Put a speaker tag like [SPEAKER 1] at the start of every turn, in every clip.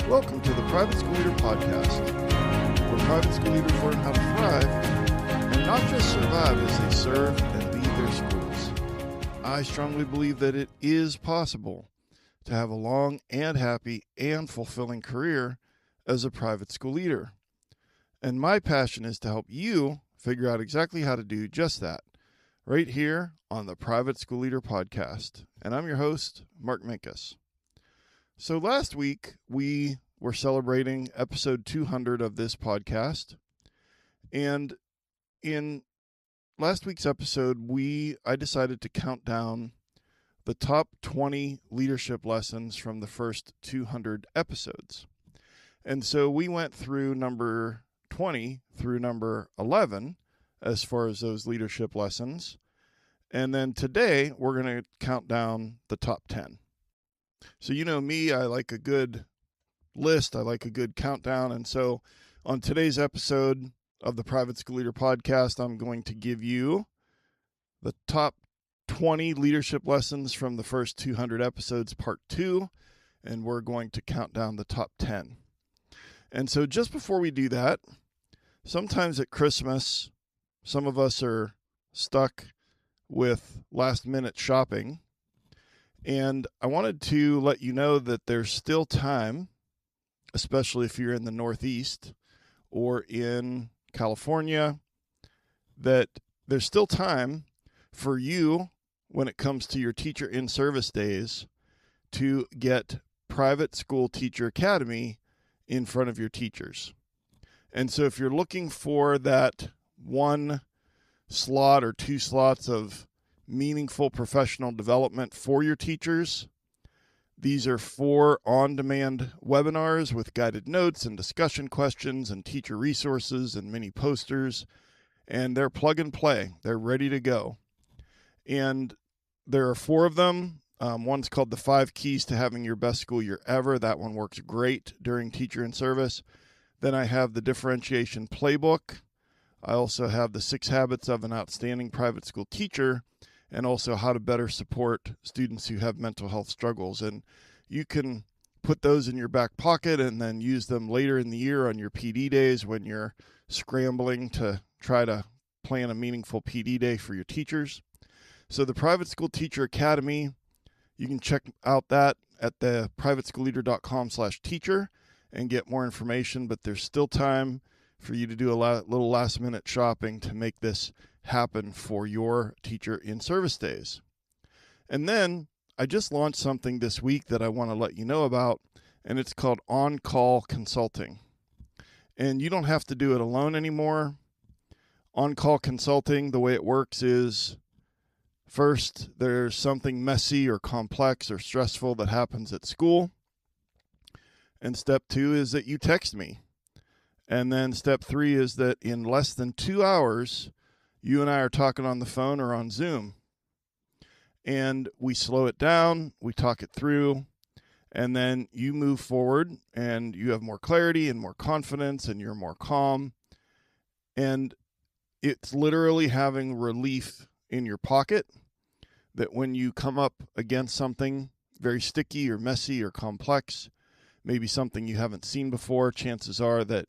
[SPEAKER 1] Welcome to the Private School Leader Podcast, where private school leaders learn how to thrive and not just survive as they serve and lead their schools. I strongly believe that it is possible to have a long and happy and fulfilling career as a private school leader. And my passion is to help you figure out exactly how to do just that right here on the Private School Leader Podcast. And I'm your host, Mark Minkus. So last week, we were celebrating episode 200 of this podcast. And in last week's episode, I decided to count down the top 20 leadership lessons from the first 200 episodes. And so we went through number 20 through number 11 as far as those leadership lessons. And then today, we're going to count down the top 10. So you know me, I like a good list. I like a good countdown. And so on today's episode of the Private School Leader Podcast, I'm going to give you the top 20 leadership lessons from the first 200 episodes, part 2, and we're going to count down the top 10. And so just before we do that, sometimes at Christmas, some of us are stuck with last-minute shopping. And I wanted to let you know that there's still time, especially if you're in the Northeast or in California, that there's still time for you when it comes to your teacher in service days to get Private School Teacher Academy in front of your teachers. And so if you're looking for that one slot or two slots of meaningful professional development for your teachers, these are 4 on-demand webinars with guided notes and discussion questions and teacher resources and mini posters, and they're plug and play. They're ready to go. And there are 4 of them. One's called the 5 Keys to Having Your Best School Year Ever. That one works great during teacher in service. Then I have the Differentiation Playbook. I also have the 6 Habits of an Outstanding Private School Teacher, and also how to better support students who have mental health struggles. And you can put those in your back pocket and then use them later in the year on your PD days when you're scrambling to try to plan a meaningful PD day for your teachers. So the Private School Teacher Academy, you can check out that at the privateschoolleader.com/teacher and get more information, but there's still time for you to do a little last-minute shopping to make this happen for your teacher in service days. And then I just launched something this week that I want to let you know about, and it's called On-Call Consulting. And you don't have to do it alone anymore. On-Call Consulting, the way it works is, first, there's something messy or complex or stressful that happens at school. And step 2 is that you text me. And then step 3 is that in less than 2 hours, you and I are talking on the phone or on Zoom. And we slow it down, we talk it through, and then you move forward and you have more clarity and more confidence and you're more calm. And it's literally having relief in your pocket that when you come up against something very sticky or messy or complex, maybe something you haven't seen before, chances are that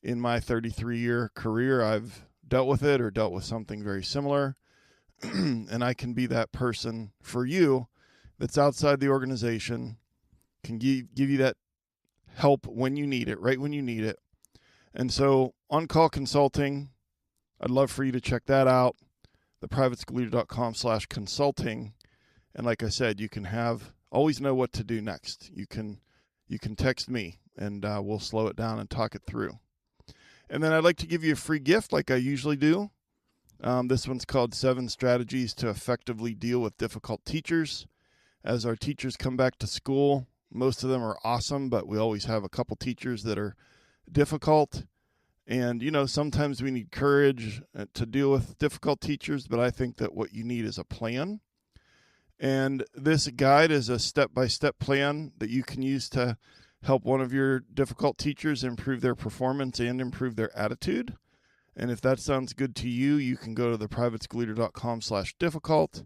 [SPEAKER 1] in my 33-year career, I've dealt with it or dealt with something very similar. And I can be that person for you that's outside the organization, can give you that help when you need it, right when you need it. And so On-Call Consulting, I'd love for you to check that out, theprivateschoolleader.com/consulting. And like I said, you can always know what to do next. You can text me and we'll slow it down and talk it through. And then I'd like to give you a free gift like I usually do. This one's called 7 Strategies to Effectively Deal with Difficult Teachers. As our teachers come back to school, most of them are awesome, but we always have a couple teachers that are difficult. And, sometimes we need courage to deal with difficult teachers, but I think that what you need is a plan. And this guide is a step-by-step plan that you can use to help one of your difficult teachers improve their performance and improve their attitude. And if that sounds good to you, you can go to theprivateschoolleader.com/difficult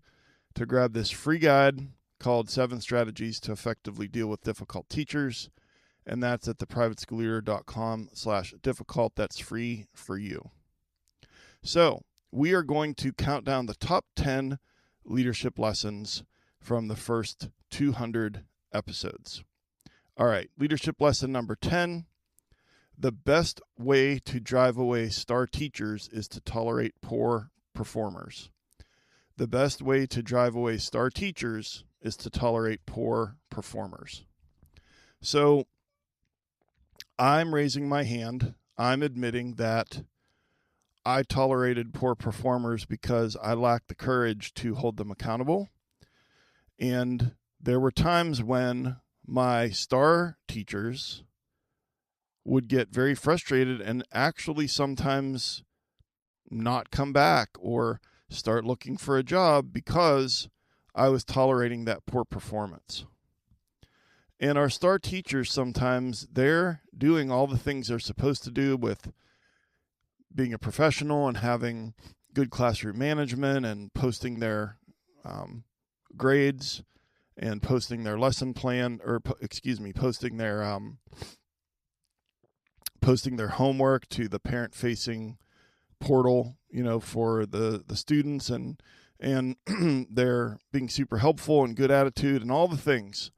[SPEAKER 1] to grab this free guide called 7 Strategies to Effectively Deal with Difficult Teachers. and that's at theprivateschoolleader.com/difficult. That's free for you. So we are going to count down the top 10 leadership lessons from the first 200 episodes. All right, leadership lesson number 10. The best way to drive away star teachers is to tolerate poor performers. The best way to drive away star teachers is to tolerate poor performers. So I'm raising my hand. I'm admitting that I tolerated poor performers because I lacked the courage to hold them accountable. And there were times when my star teachers would get very frustrated and actually sometimes not come back or start looking for a job because I was tolerating that poor performance. And our star teachers, sometimes they're doing all the things they're supposed to do with being a professional and having good classroom management and posting their grades and posting their lesson plan, posting their homework to the parent-facing portal, for the students, and they're being super helpful and good attitude and all the things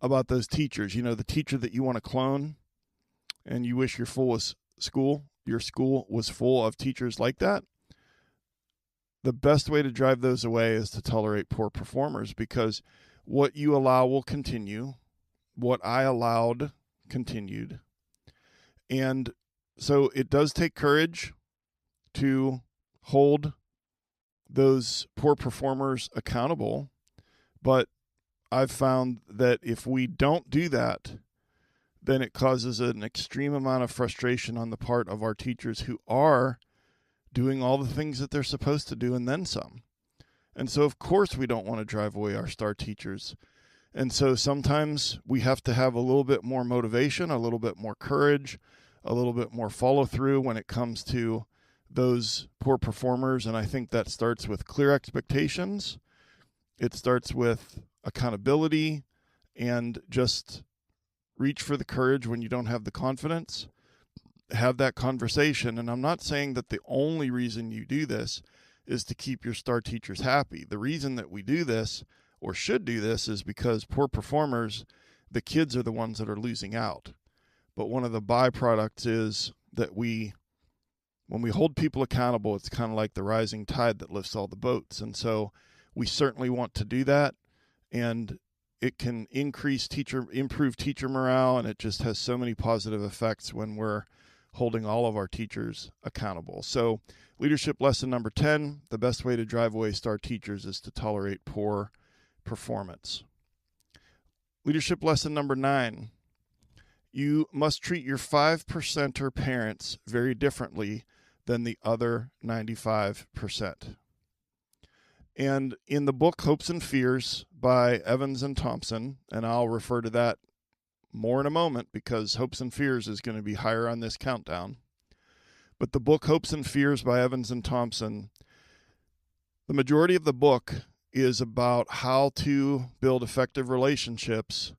[SPEAKER 1] about those teachers. The teacher that you want to clone and you wish your school was full of teachers like that. The best way to drive those away is to tolerate poor performers, because what you allow will continue. What I allowed continued. And so it does take courage to hold those poor performers accountable. But I've found that if we don't do that, then it causes an extreme amount of frustration on the part of our teachers who are doing all the things that they're supposed to do and then some. And so, of course, we don't want to drive away our star teachers. And so sometimes we have to have a little bit more motivation, a little bit more courage, a little bit more follow through when it comes to those poor performers. And I think that starts with clear expectations. It starts with accountability and just reach for the courage when you don't have the confidence. Have that conversation. And I'm not saying that the only reason you do this is to keep your star teachers happy. The reason that we do this or should do this is because poor performers, the kids are the ones that are losing out. But one of the byproducts is that when we hold people accountable, it's kind of like the rising tide that lifts all the boats. And so we certainly want to do that. And it can improve teacher morale, and it just has so many positive effects when we're holding all of our teachers accountable. So leadership lesson number 10, the best way to drive away star teachers is to tolerate poor performance. Leadership lesson number 9, you must treat your 5%er parents very differently than the other 95%. And in the book Hopes and Fears by Evans and Thompson, and I'll refer to that more in a moment because Hopes and Fears is going to be higher on this countdown. But the book Hopes and Fears by Evans and Thompson, the majority of the book is about how to build effective relationships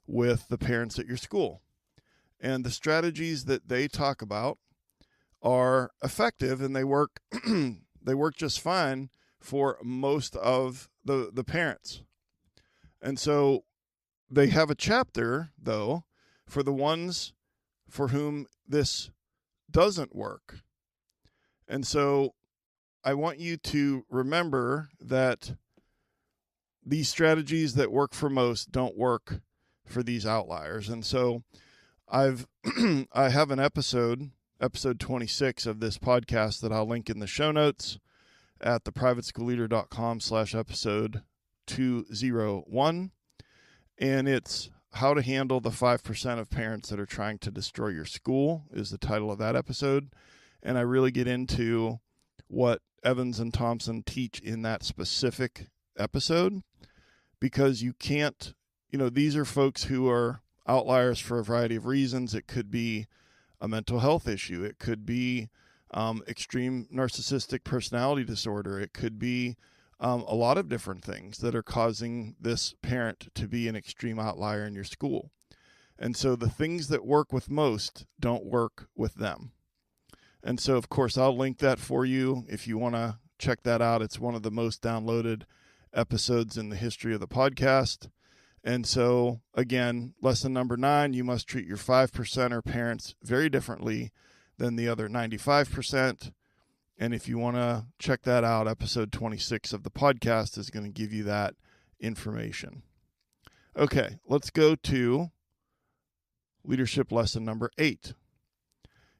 [SPEAKER 1] with the parents at your school. And the strategies that they talk about are effective, and they work just fine for most of the parents. And so they have a chapter, though, for the ones for whom this doesn't work. And so I want you to remember that these strategies that work for most don't work for these outliers. And so I have an episode 26 of this podcast that I'll link in the show notes at theprivateschoolleader.com/episode 201. And it's how to handle the 5% of parents that are trying to destroy your school is the title of that episode. And I really get into what Evans and Thompson teach in that specific episode, because you can't, these are folks who are outliers for a variety of reasons. It could be a mental health issue. It could be extreme narcissistic personality disorder. It could be a lot of different things that are causing this parent to be an extreme outlier in your school. And so the things that work with most don't work with them. And so, of course, I'll link that for you if you want to check that out. It's one of the most downloaded episodes in the history of the podcast. And so, again, lesson number 9, you must treat your 5% parents very differently than the other 95%. And if you want to check that out, episode 26 of the podcast is going to give you that information. Okay, let's go to leadership lesson number 8.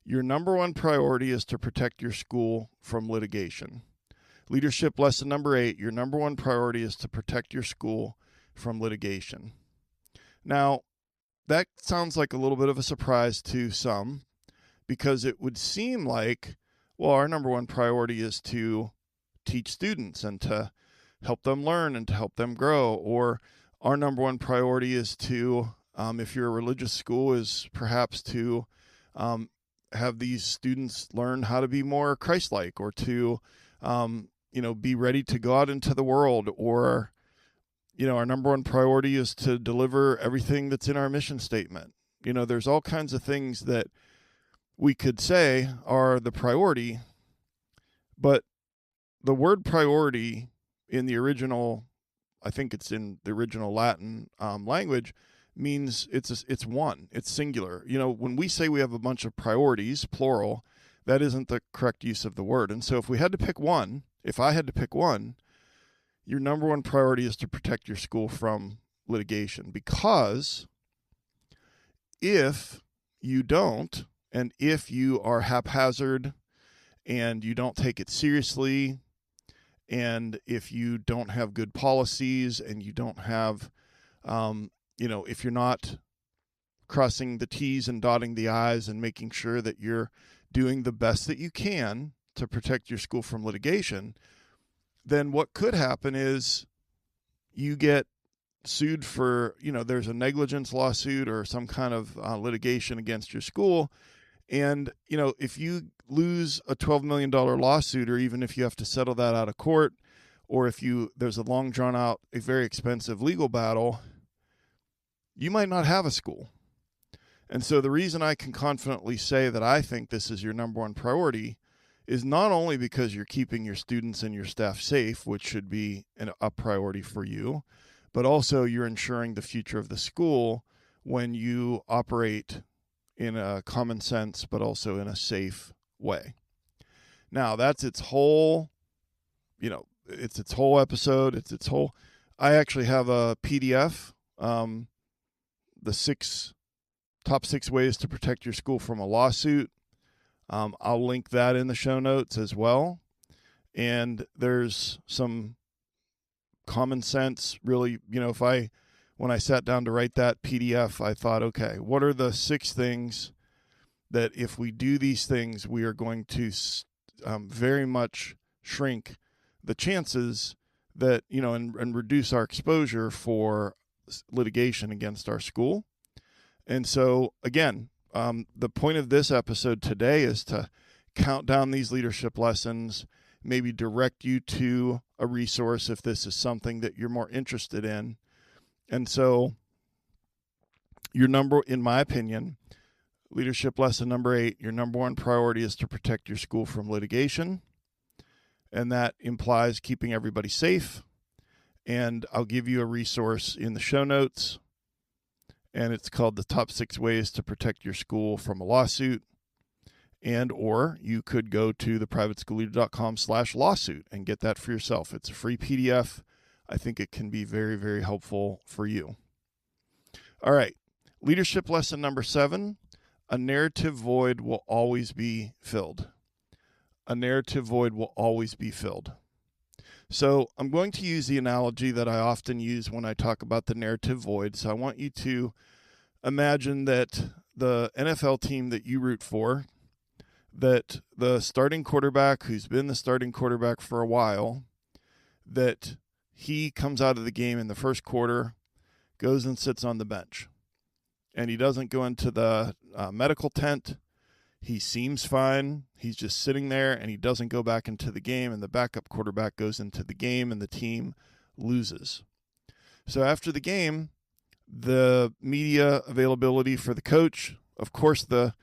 [SPEAKER 1] Your number one priority is to protect your school from litigation. Leadership lesson number 8, your number one priority is to protect your school from litigation. Now, that sounds like a little bit of a surprise to some, because it would seem like, well, our number one priority is to teach students and to help them learn and to help them grow. Or our number one priority is to, if you're a religious school, is perhaps to have these students learn how to be more Christ-like, or to, be ready to go out into the world. Or, our number one priority is to deliver everything that's in our mission statement. There's all kinds of things that we could say are the priority, but the word priority in the original, I think it's in the original Latin language, means it's one, it's singular. When we say we have a bunch of priorities, plural, that isn't the correct use of the word. And so if I had to pick one, your number one priority is to protect your school from litigation. Because if you don't, and if you are haphazard and you don't take it seriously, and if you don't have good policies, and you don't have, if you're not crossing the T's and dotting the I's and making sure that you're doing the best that you can to protect your school from litigation, then what could happen is you get sued for, there's a negligence lawsuit or some kind of litigation against your school. And, if you lose a $12 million lawsuit, or even if you have to settle that out of court, or if there's a long drawn out, a very expensive legal battle, you might not have a school. And so the reason I can confidently say that I think this is your number one priority is not only because you're keeping your students and your staff safe, which should be a priority for you, but also you're ensuring the future of the school when you operate in a common sense, but also in a safe way. Now, that's its whole, it's its whole episode. I actually have a PDF, the top 6 ways to protect your school from a lawsuit. I'll link that in the show notes as well. And there's some common sense, really, when I sat down to write that PDF, I thought, okay, what are the 6 things that if we do these things, we are going to very much shrink the chances that, and reduce our exposure for litigation against our school. And so, again, the point of this episode today is to count down these leadership lessons, maybe direct you to a resource if this is something that you're more interested in. And so in my opinion, leadership lesson number 8, your number one priority is to protect your school from litigation. And that implies keeping everybody safe. And I'll give you a resource in the show notes. And it's called the top 6 ways to protect your school from a lawsuit. Or you could go to theprivateschoolleader.com/lawsuit and get that for yourself. It's a free PDF. I think it can be very, very helpful for you. All right. Leadership lesson number 7, a narrative void will always be filled. A narrative void will always be filled. So I'm going to use the analogy that I often use when I talk about the narrative void. So I want you to imagine that the NFL team that you root for, that the starting quarterback, who's been the starting quarterback for a while, that he comes out of the game in the first quarter, goes and sits on the bench. And he doesn't go into the medical tent. He seems fine. He's just sitting there, and he doesn't go back into the game, and the backup quarterback goes into the game, and the team loses. So after the game, the media availability for the coach. Of course, the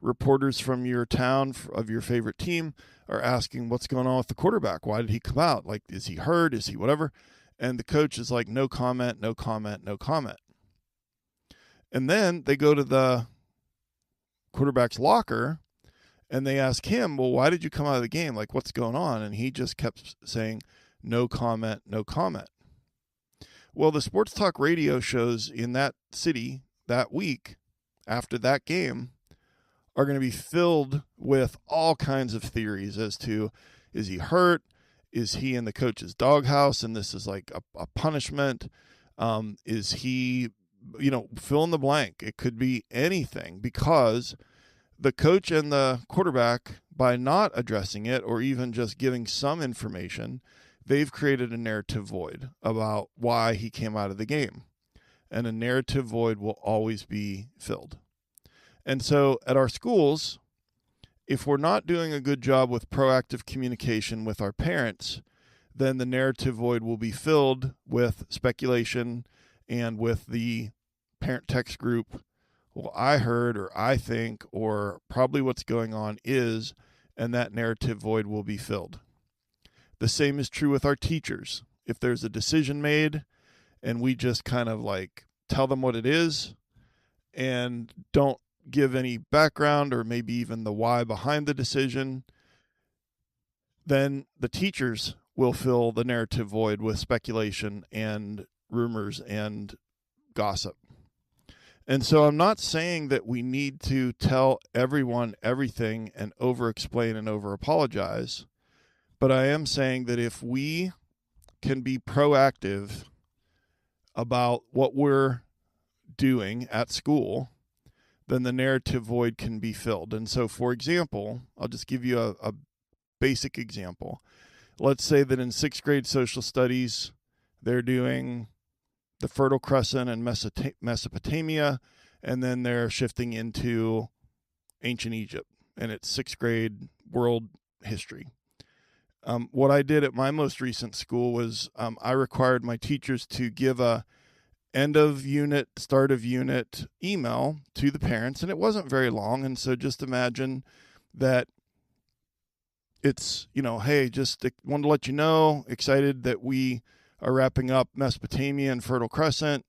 [SPEAKER 1] reporters from your town of your favorite team are asking what's going on with the quarterback. Why did he come out? Like, is he hurt? Is he whatever? And the coach is like, no comment, no comment, no comment. And then they go to the quarterback's locker and they ask him, well, why did you come out of the game? Like, what's going on? And he just kept saying, no comment, no comment. Well, the sports talk radio shows in that city that week after that game are going to be filled with all kinds of theories as to, is he hurt? Is he in the coach's doghouse and this is like a punishment? Is he, fill in the blank? It could be anything, because the coach and the quarterback, by not addressing it or even just giving some information, they've created a narrative void about why he came out of the game. And a narrative void will always be filled. And so at our schools, if we're not doing a good job with proactive communication with our parents, then the narrative void will be filled with speculation and with the parent text group, well, I heard, or I think, or probably what's going on is, and that narrative void will be filled. The same is true with our teachers. If there's a decision made and we just kind of like tell them what it is and don't give any background or maybe even the why behind the decision, then the teachers will fill the narrative void with speculation and rumors and gossip. And so I'm not saying that we need to tell everyone everything and over-explain and over-apologize, but I am saying that if we can be proactive about what we're doing at school, then the narrative void can be filled. And so, for example, I'll just give you a basic example. Let's say that in 6th grade social studies, they're doing the Fertile Crescent and Mesopotamia, and then they're shifting into ancient Egypt, and it's 6th grade world history. What I did at my most recent school was I required my teachers to give a end of unit, start of unit email to the parents, and it wasn't very long. And so just imagine that it's, hey, just wanted to let you know, excited that we are wrapping up Mesopotamia and Fertile Crescent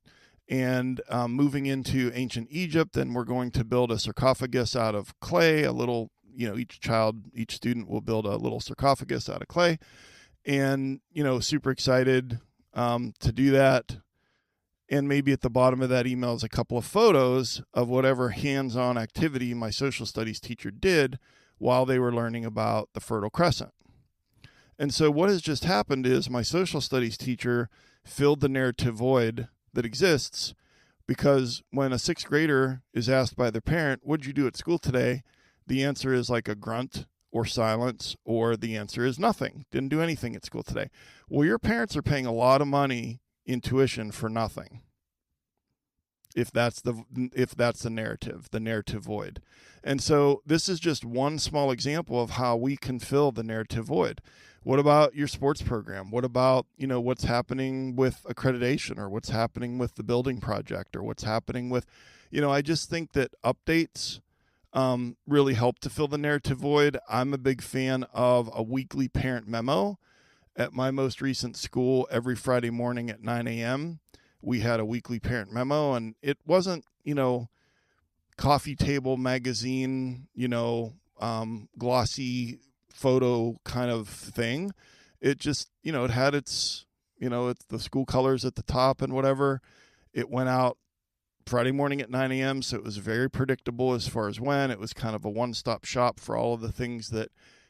[SPEAKER 1] and moving into ancient Egypt, and we're going to build a sarcophagus out of clay, a little, each student will build a little sarcophagus out of clay, and, super excited to do that. And maybe at the bottom of that email is a couple of photos of whatever hands-on activity my social studies teacher did while they were learning about the Fertile Crescent. And so what has just happened is my social studies teacher filled the narrative void that exists, because when a 6th grader is asked by their parent, what'd you do at school today? The answer is like a grunt or silence, or the answer is nothing. Didn't do anything at school today. Well, your parents are paying a lot of money in tuition for nothing. If that's the narrative, the narrative void. And so this is just one small example of how we can fill the narrative void. What about your sports program? What about, what's happening with accreditation, or what's happening with the building project, or what's happening with, I just think that updates really help to fill the narrative void. I'm a big fan of a weekly parent memo. At my most recent school, every Friday morning at 9 a.m., we had a weekly parent memo, and it wasn't, coffee table magazine, glossy photo kind of thing. It just, it had its, it's the school colors at the top and whatever. It went out Friday morning at 9 a.m., so it was very predictable as far as when. It was kind of a one-stop shop for all of the things that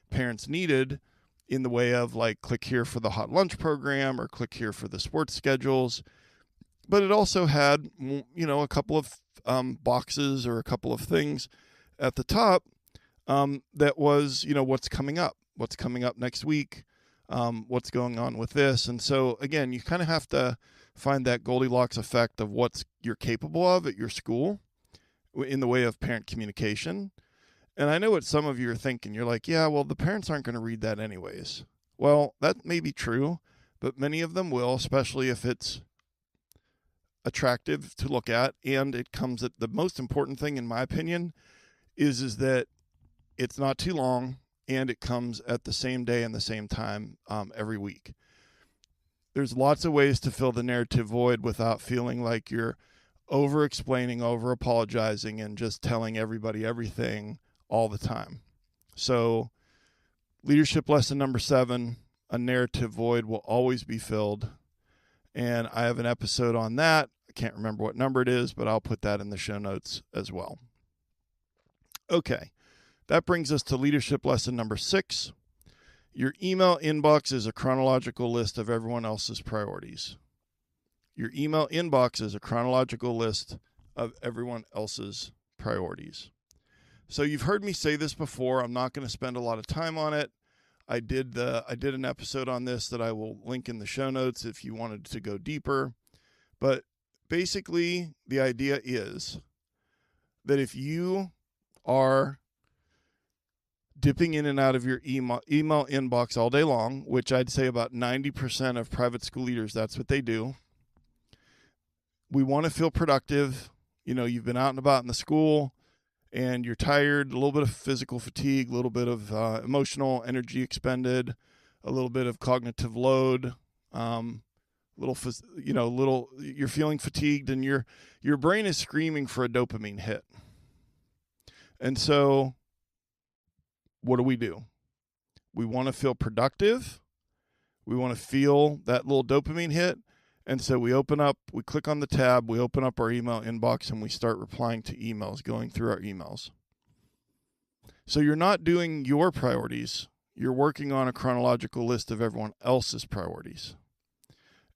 [SPEAKER 1] parents needed in the way of, like, click here for the hot lunch program or click here for the sports schedules. But it also had, a couple of boxes or a couple of things at the top that was, what's coming up next week, what's going on with this. And so, again, you kind of have to find that Goldilocks effect of what you're capable of at your school in the way of parent communication. And I know what some of you are thinking. You're like, yeah, well, the parents aren't going to read that anyways. Well, that may be true, but many of them will, especially if it's attractive to look at, and it comes at the most important thing, in my opinion, is that it's not too long, and it comes at the same day and the same time every week. There's lots of ways to fill the narrative void without feeling like you're over-explaining, over-apologizing, and just telling everybody everything all the time. So, leadership lesson number 7, a narrative void will always be filled. And I have an episode on that. I can't remember what number it is, but I'll put that in the show notes as well. Okay, that brings us to leadership lesson number 6. Your email inbox is a chronological list of everyone else's priorities. Your email inbox is a chronological list of everyone else's priorities. So you've heard me say this before. I'm not going to spend a lot of time on it. I did an episode on this that I will link in the show notes if you wanted to go deeper. But basically, the idea is that if you are dipping in and out of your email inbox all day long, which I'd say about 90% of private school leaders, that's what they do. We want to feel productive. You know, you've been out and about in the school and you're tired, a little bit of physical fatigue, a little bit of emotional energy expended, a little bit of cognitive load, you're feeling fatigued, and your brain is screaming for a dopamine hit. And so what do? We want to feel productive. We want to feel that little dopamine hit. And so we click on the tab, we open up our email inbox, and we start replying to emails, going through our emails. So you're not doing your priorities. You're working on a chronological list of everyone else's priorities.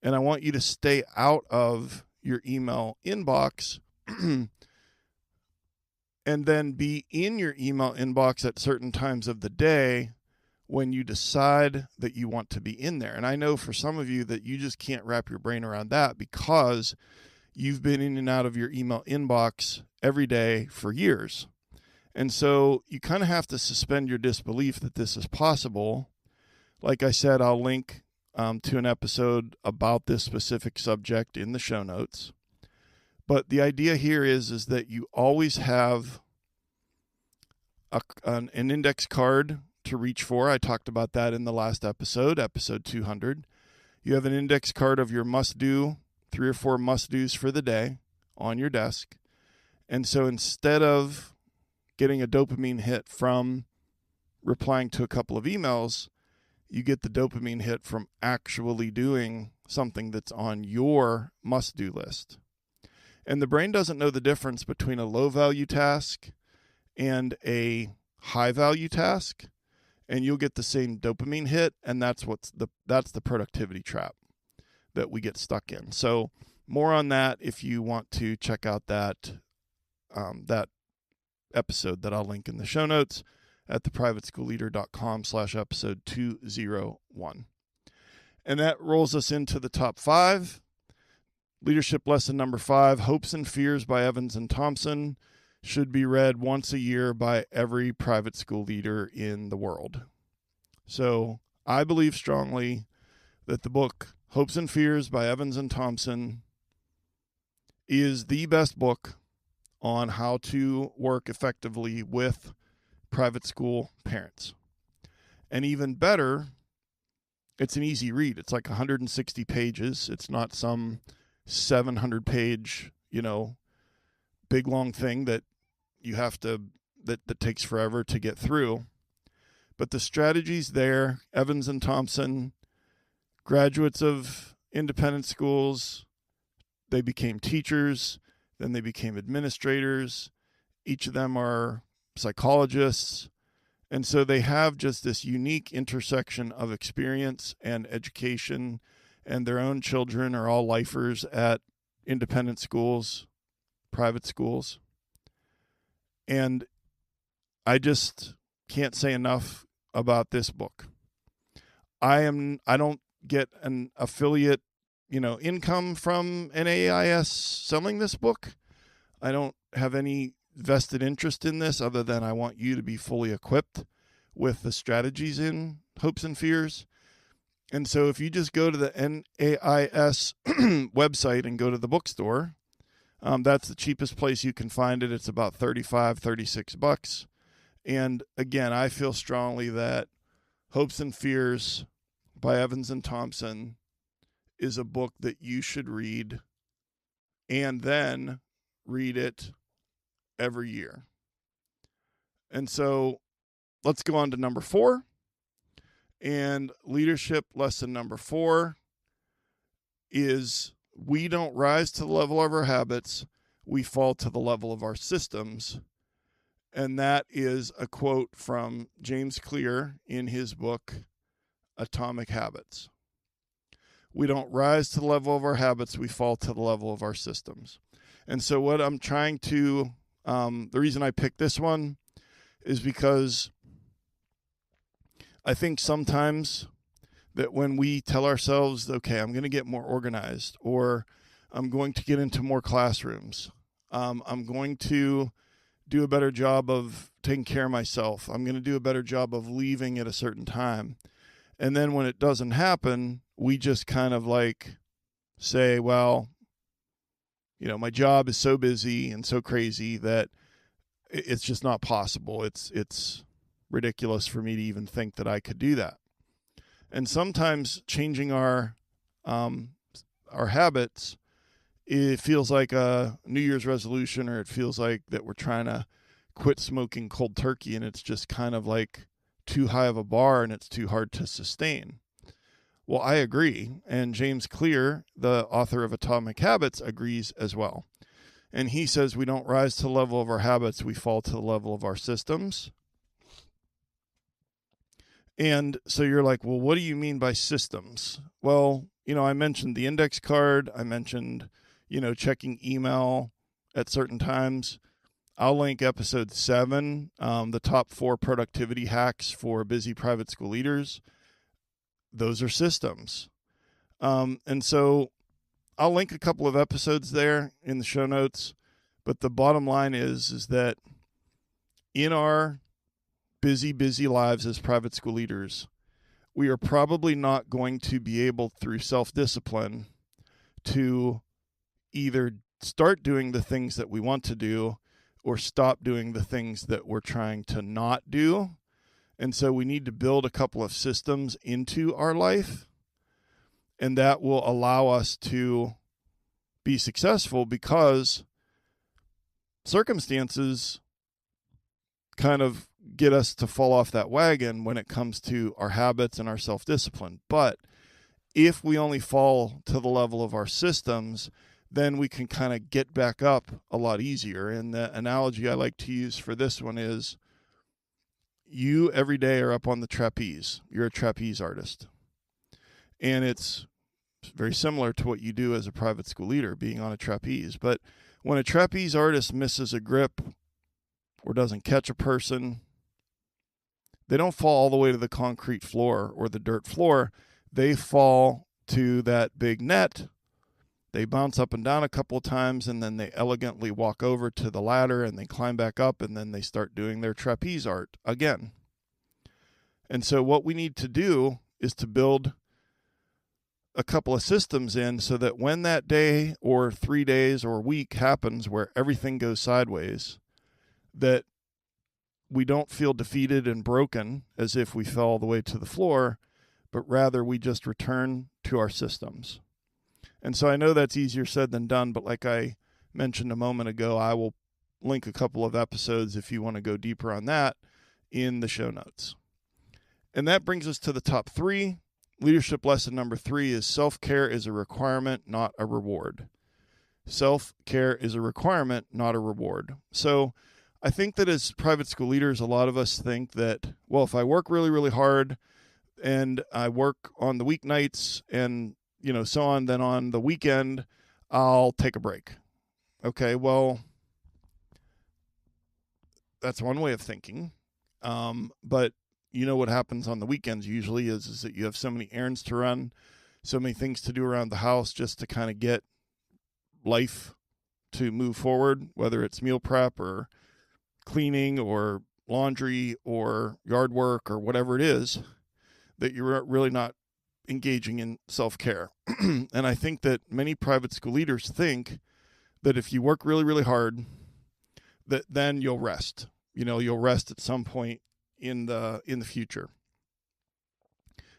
[SPEAKER 1] And I want you to stay out of your email inbox and then be in your email inbox at certain times of the day when you decide that you want to be in there. And I know for some of you that you just can't wrap your brain around that because you've been in and out of your email inbox every day for years. And so you kind of have to suspend your disbelief that this is possible. Like I said, I'll link to an episode about this specific subject in the show notes. But the idea here is that you always have an index card to reach for. I talked about that in the last episode 200. You have an index card of your must-do, 3 or 4 must-dos for the day on your desk. And so instead of getting a dopamine hit from replying to a couple of emails, you get the dopamine hit from actually doing something that's on your must-do list. And the brain doesn't know the difference between a low-value task and a high-value task. And you'll get the same dopamine hit, and that's the productivity trap that we get stuck in. So more on that if you want to check out that episode that I'll link in the show notes at theprivateschoolleader.com/episode 201. And that rolls us into the top 5. Leadership lesson number 5, Hopes and Fears by Evans and Thompson, should be read once a year by every private school leader in the world. So I believe strongly that the book Hopes and Fears by Evans and Thompson is the best book on how to work effectively with private school parents. And even better, it's an easy read. It's like 160 pages. It's not some 700-page, big long thing that you have to that takes forever to get through. But the strategies there, Evans and Thompson, graduates of independent schools, they became teachers, then they became administrators. Each of them are psychologists. And so they have just this unique intersection of experience and education, and their own children are all lifers at independent schools, private schools. And I just can't say enough about this book. I don't get an affiliate, income from NAIS selling this book. I don't have any vested interest in this other than I want you to be fully equipped with the strategies in Hopes and Fears. And so if you just go to the NAIS website and go to the bookstore, that's the cheapest place you can find it. It's about $35-36. And again, I feel strongly that Hopes and Fears by Evans and Thompson is a book that you should read, and then read it every year. And so let's go on to number 4. And leadership lesson number 4 is we don't rise to the level of our habits, we fall to the level of our systems. And that is a quote from James Clear in his book, Atomic Habits. We don't rise to the level of our habits, we fall to the level of our systems. And so what I'm trying to, the reason I picked this one is because I think sometimes that when we tell ourselves, okay, I'm going to get more organized, or I'm going to get into more classrooms, I'm going to do a better job of taking care of myself, I'm going to do a better job of leaving at a certain time. And then when it doesn't happen, we just kind of like say, well, you know, my job is so busy and so crazy that it's just not possible. It's ridiculous for me to even think that I could do that. And sometimes changing our habits, it feels like a New Year's resolution, or it feels like that we're trying to quit smoking cold turkey, and it's just kind of like too high of a bar and it's too hard to sustain. Well, I agree. And James Clear, the author of Atomic Habits, agrees as well. And he says we don't rise to the level of our habits, we fall to the level of our systems. And so you're like, well, what do you mean by systems? Well, you know, I mentioned the index card. I mentioned, you know, checking email at certain times. I'll link episode 7, the top 4 productivity hacks for busy private school leaders. Those are systems. And so I'll link a couple of episodes there in the show notes. But the bottom line is that in our busy lives as private school leaders, we are probably not going to be able, through self-discipline, to either start doing the things that we want to do or stop doing the things that we're trying to not do. And so we need to build a couple of systems into our life, and that will allow us to be successful, because circumstances kind of get us to fall off that wagon when it comes to our habits and our self-discipline. But if we only fall to the level of our systems, then we can kind of get back up a lot easier. And the analogy I like to use for this one is, you every day are up on the trapeze. You're a trapeze artist. And it's very similar to what you do as a private school leader, being on a trapeze. But when a trapeze artist misses a grip or doesn't catch a person, they don't fall all the way to the concrete floor or the dirt floor. They fall to that big net. They bounce up and down a couple of times, and then they elegantly walk over to the ladder, and they climb back up, and then they start doing their trapeze art again. And so what we need to do is to build a couple of systems in, so that when that day or 3 days or week happens where everything goes sideways, that we don't feel defeated and broken as if we fell all the way to the floor, but rather we just return to our systems. And so I know that's easier said than done, but like I mentioned a moment ago, I will link a couple of episodes if you want to go deeper on that in the show notes. And that brings us to the top 3. Leadership lesson number 3 is self-care is a requirement, not a reward. Self-care is a requirement, not a reward. So I think that as private school leaders, a lot of us think that, well, if I work really hard and I work on the weeknights and so on, then on the weekend, I'll take a break. Okay, well, that's one way of thinking. But what happens on the weekends usually is that you have so many errands to run, so many things to do around the house just to kind of get life to move forward, whether it's meal prep or cleaning or laundry or yard work or whatever it is, that you're really not engaging in self-care. And I think that many private school leaders think that if you work really, really hard, that then you'll rest. You'll rest at some point in the future.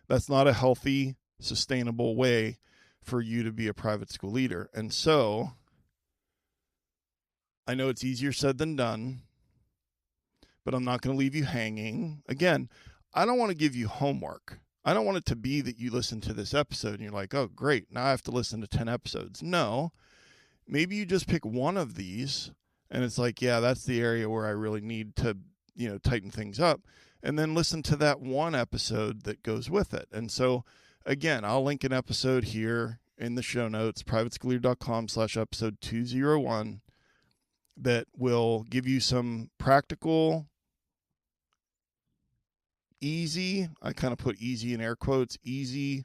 [SPEAKER 1] That's not a healthy, sustainable way for you to be a private school leader. And so I know it's easier said than done, but I'm not going to leave you hanging. Again, I don't want to give you homework. I don't want it to be that you listen to this episode and you're like, oh, great, now I have to listen to 10 episodes. No, maybe you just pick one of these and it's like, yeah, that's the area where I really need to, tighten things up. And then listen to that one episode that goes with it. And so, again, I'll link an episode here in the show notes, privateschoolleader.com/episode 201, that will give you some practical, easy, I kind of put easy in air quotes, easier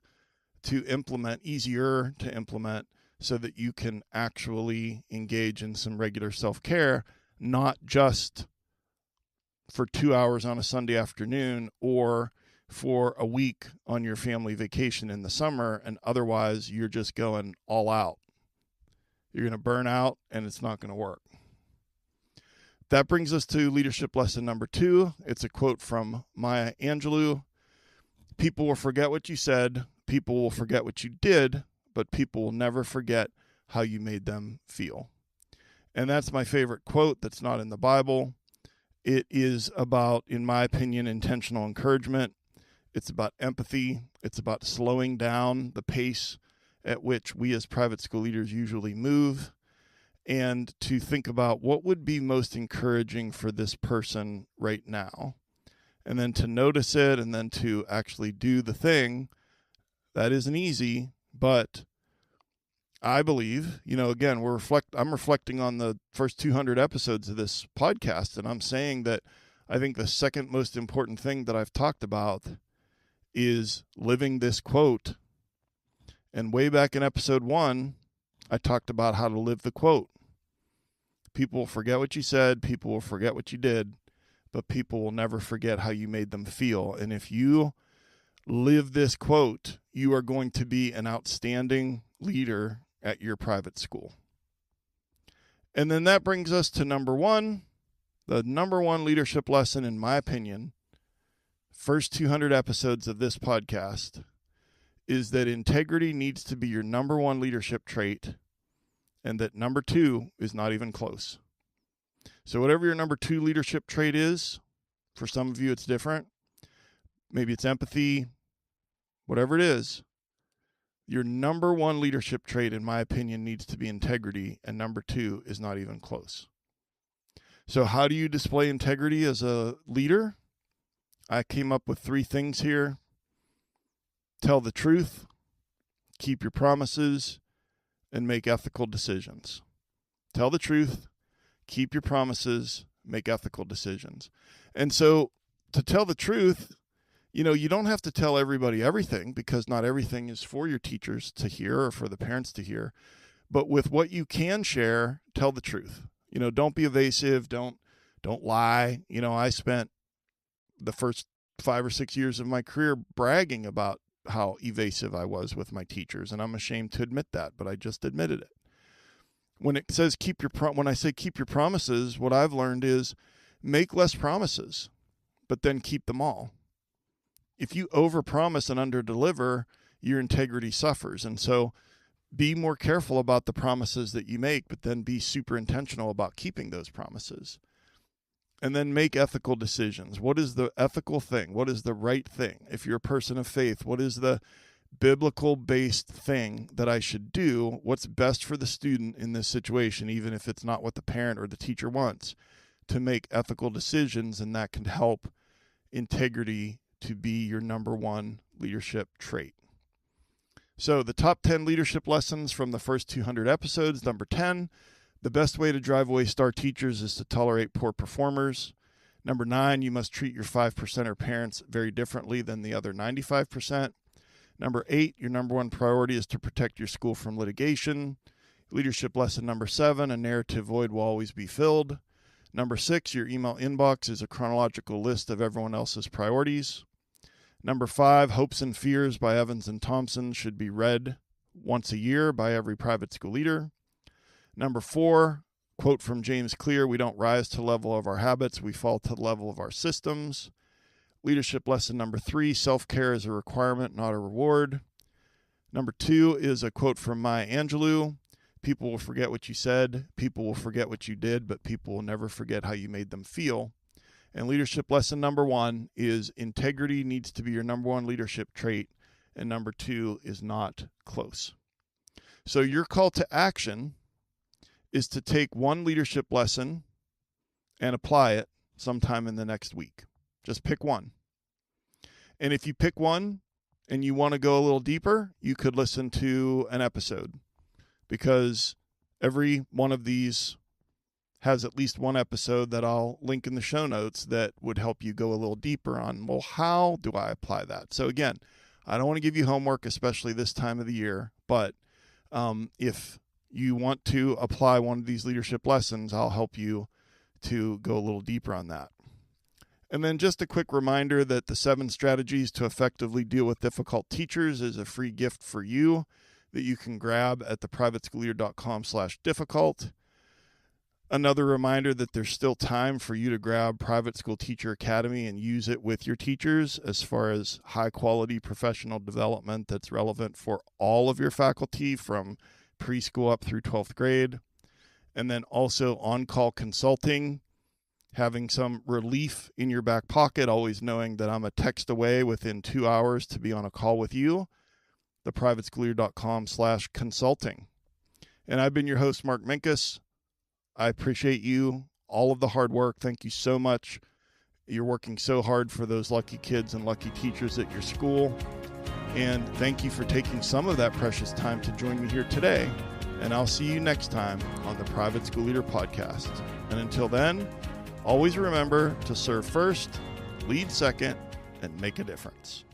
[SPEAKER 1] to implement so that you can actually engage in some regular self-care, not just for 2 hours on a Sunday afternoon or for a week on your family vacation in the summer, and otherwise you're just going all out. You're going to burn out and it's not going to work. That brings us to leadership lesson number 2. It's a quote from Maya Angelou. People will forget what you said, people will forget what you did, but people will never forget how you made them feel. And that's my favorite quote that's not in the Bible. It is about, in my opinion, intentional encouragement. It's about empathy. It's about slowing down the pace at which we as private school leaders usually move, and to think about what would be most encouraging for this person right now, and then to notice it, and then to actually do the thing. That isn't easy, but I believe, again, I'm reflecting on the first 200 episodes of this podcast, and I'm saying that I think the second most important thing that I've talked about is living this quote. And way back in episode 1, I talked about how to live the quote. People will forget what you said, people will forget what you did, but people will never forget how you made them feel. And if you live this quote, you are going to be an outstanding leader at your private school. And then that brings us to number 1, the number 1 leadership lesson, in my opinion, first 200 episodes of this podcast, is that integrity needs to be your number 1 leadership trait, and that number 2 is not even close. So whatever your number 2 leadership trait is, for some of you it's different. Maybe it's empathy, whatever it is. Your number 1 leadership trait, in my opinion, needs to be integrity, and number 2 is not even close. So how do you display integrity as a leader? I came up with 3 things here. Tell the truth, keep your promises, and make ethical decisions. Tell the truth, keep your promises, make ethical decisions. And so to tell the truth, you don't have to tell everybody everything, because not everything is for your teachers to hear or for the parents to hear. But with what you can share, tell the truth. Don't be evasive. Don't lie. I spent the first 5 or 6 years of my career bragging about how evasive I was with my teachers, and I'm ashamed to admit that, but I just admitted it. When it says when I say keep your promises, what I've learned is make less promises, but then keep them all. If you overpromise and underdeliver, your integrity suffers. And so be more careful about the promises that you make, but then be super intentional about keeping those promises. And then make ethical decisions. What is the ethical thing? What is the right thing? If you're a person of faith, what is the biblical-based thing that I should do? What's best for the student in this situation, even if it's not what the parent or the teacher wants, to make ethical decisions, and that can help integrity to be your number 1 leadership trait. So the top 10 leadership lessons from the first 200 episodes. Number 10, the best way to drive away star teachers is to tolerate poor performers. Number 9, you must treat your 5%er parents very differently than the other 95%. Number 8, your number 1 priority is to protect your school from litigation. Leadership lesson number 7, a narrative void will always be filled. Number 6, your email inbox is a chronological list of everyone else's priorities. Number 5, Hopes and Fears by Evans and Thompson should be read once a year by every private school leader. Number 4, quote from James Clear, we don't rise to the level of our habits, we fall to the level of our systems. Leadership lesson number 3, self-care is a requirement, not a reward. Number 2 is a quote from Maya Angelou. People will forget what you said, people will forget what you did, but people will never forget how you made them feel. And leadership lesson number 1 is integrity needs to be your number 1 leadership trait, and number 2 is not close. So your call to action is to take one leadership lesson and apply it sometime in the next week. Just pick one. And if you pick one and you want to go a little deeper, you could listen to an episode, because every one of these has at least one episode that I'll link in the show notes that would help you go a little deeper on, well, how do I apply that? So again, I don't want to give you homework, especially this time of the year, but if you want to apply one of these leadership lessons, I'll help you to go a little deeper on that. And then just a quick reminder that the 7 strategies to effectively deal with difficult teachers is a free gift for you that you can grab at theprivateschoolleader.com/difficult. Another reminder that there's still time for you to grab Private School Teacher Academy and use it with your teachers as far as high quality professional development that's relevant for all of your faculty from preschool up through 12th grade. And then also on-call consulting, having some relief in your back pocket, always knowing that I'm a text away within 2 hours to be on a call with you, theprivateschoolleader.com/consulting. And I've been your host, Mark Minkus. I appreciate you, all of the hard work. Thank you so much. You're working so hard for those lucky kids and lucky teachers at your school. And thank you for taking some of that precious time to join me here today. And I'll see you next time on the Private School Leader Podcast. And until then, always remember to serve first, lead second, and make a difference.